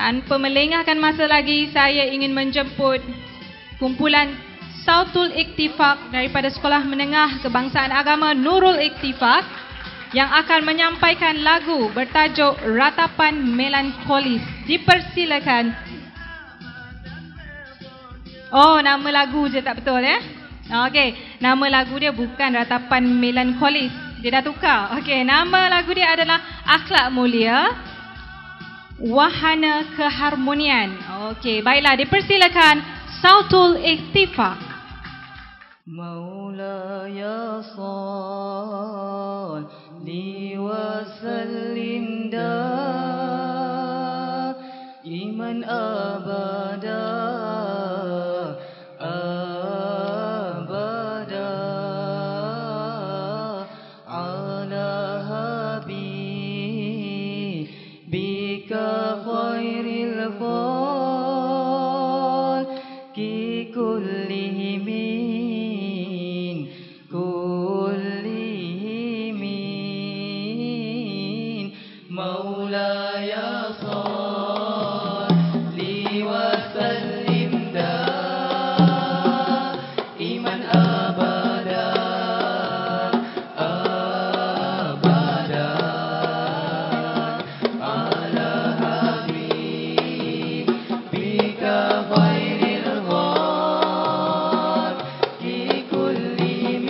Tanpa melengahkan masa lagi, saya ingin menjemput kumpulan Sautul Iktifak daripada Sekolah Menengah Kebangsaan Agama Nurul Iktifak yang akan menyampaikan lagu bertajuk Ratapan Melankolis. Dipersilakan. Oh, nama lagu je tak betul ya? Okey, nama lagu dia bukan Ratapan Melankolis. Dia dah tukar. Okey, nama lagu dia adalah Akhlak Mulia, Wahana Keharmonian. Okey, baiklah, dipersilakan Sautul Iktifak. Maulaya salli wa sallim iman abada abada ala habibika khairil khalqi kullihim Maulaya salli wa sallim iman abada abada ala habibika khairil khalqi kullihim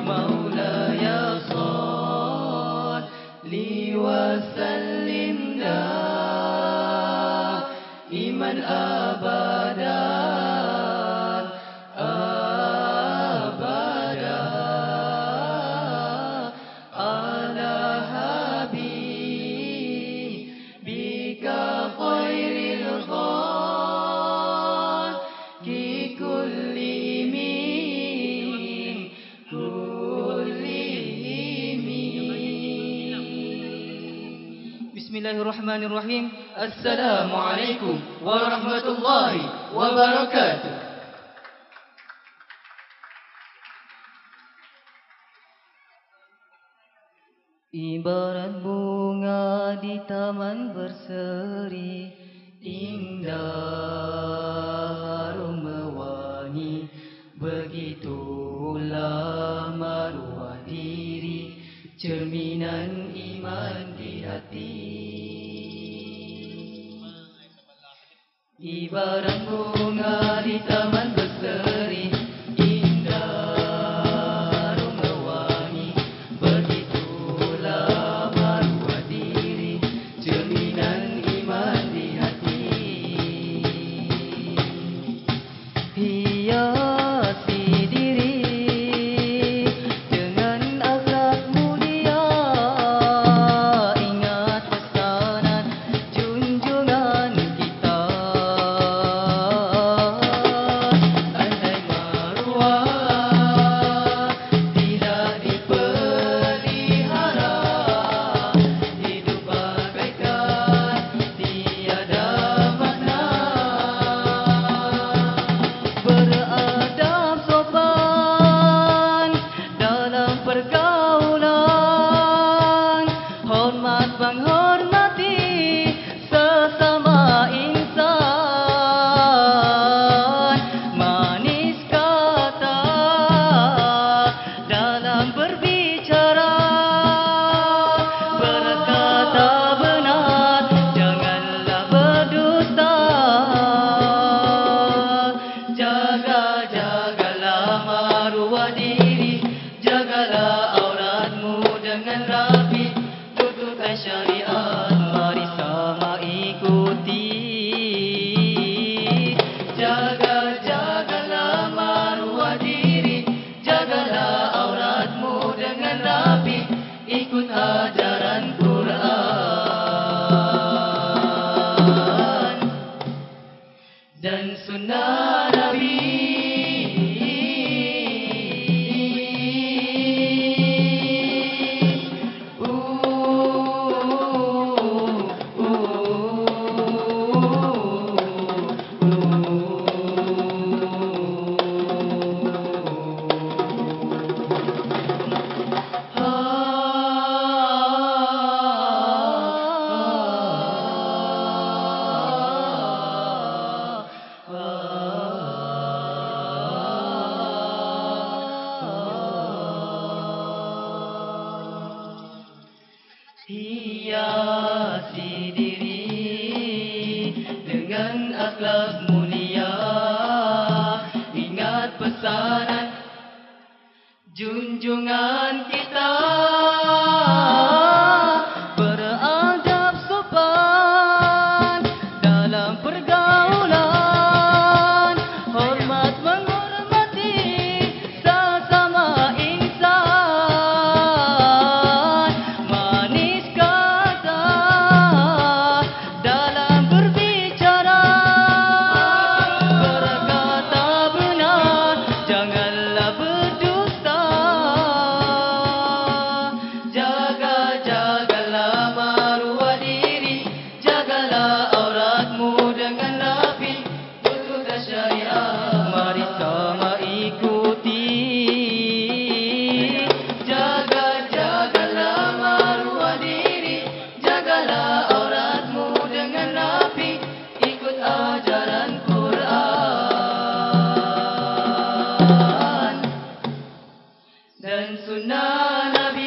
Maulaya salli wa sallim iman abada abada ala habibika khairil khalqi kullihim Bismillahirrahmanirrahim. Assalamualaikum warahmatullahi wabarakatuh. Ibarat bunga di taman berseri, indah harum mewangi, begitulah maruah diri, cerminan iman di hati. Ibarat bunga di taman berseri, indah harum mewangi, begitulah maruah diri, cerminan iman di hati. Hiasi diri dengan akhlak mulia, ingat pesanan junjungan kita. Andai maruah tidak dipelihara, hidup bagaikan tiada makna. Beradab sopan dalam pergaulan, hormat menghormati sesama insan, manis kata dalam berbicara, berkata benar, janganlah berdusta. Jagalah maruah diri, jagalah auratmu dengan rapi, tuturkan syariat, mari sama ikuti. Jagalah maruah diri, jagalah auratmu dengan rapi, ikut ajaran Quran dan sunnah Nabi. akhlak mulia. Ingat pesanan junjungan kita, beradab sopan dalam pergaulan, hormat menghormati sesama insan, manis kata dalam berbicara, berkata benar, janganlah berdusta. Jaga-jagalah maruah diri, jagalah auratmu dengan rapi, tuturkan syariah, mari sama ikuti. Jaga-jagalah maruah diri, jagalah auratmu dengan rapi, ikut ajaran Quran dan sunnah Nabi.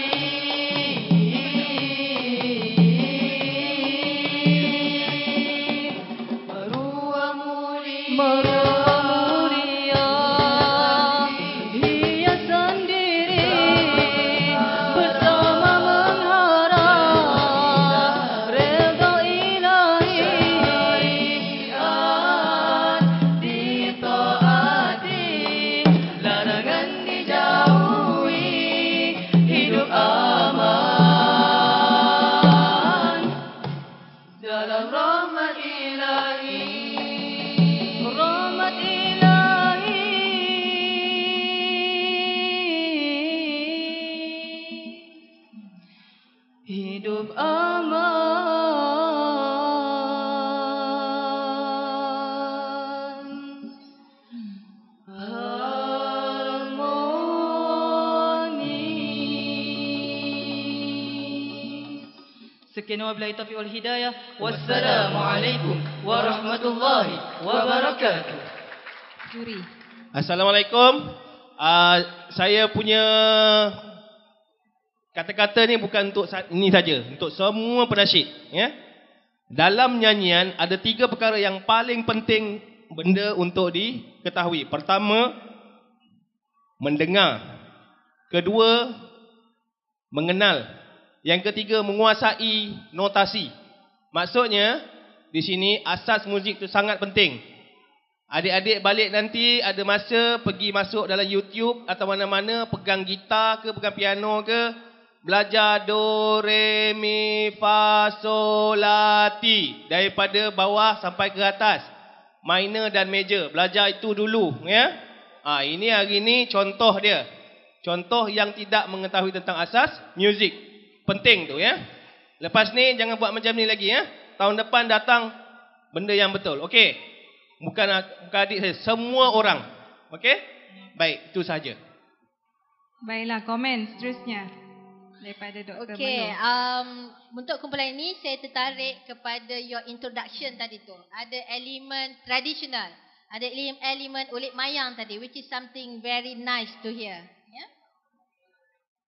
Maruah mulia, hiasan diri, bersama mengharap redha ilahi, ditaati, larangan dijauhi, hidup aman dalam rahmat ilahi. Rahmat ilahi. Hidup aman, harmoni. Sekian wabillahi taufiq wal hidayah. Wassalamualaikum warahmatullahi wabarakatuh. Juri. Assalamualaikum. Saya punya kata-kata ni bukan untuk ini saja, untuk semua penasyid, ya. Dalam nyanyian ada 3 perkara yang paling penting benda untuk diketahui. Pertama, mendengar. Kedua, mengenal. Yang ketiga, menguasai notasi. Maksudnya, di sini asas muzik itu sangat penting. Adik-adik balik nanti ada masa pergi masuk dalam YouTube atau mana-mana, pegang gitar ke, pegang piano ke, belajar do, re, mi, fa, sol, la, ti. Daripada bawah sampai ke atas. Minor dan major. Belajar itu dulu, ya. Ini hari ni contoh dia. Contoh yang tidak mengetahui tentang asas muzik. Penting tu, ya. Lepas ni jangan buat macam ni lagi, ya. Tahun depan datang benda yang betul. Okey. Bukan adik saya, semua orang. Okey? Baik, itu saja. Baiklah, komen seterusnya daripada Dr. Okey, Manu. untuk kumpulan ini saya tertarik kepada your introduction tadi tu. Ada elemen tradisional, ada elemen ulit mayang tadi, which is something very nice to hear.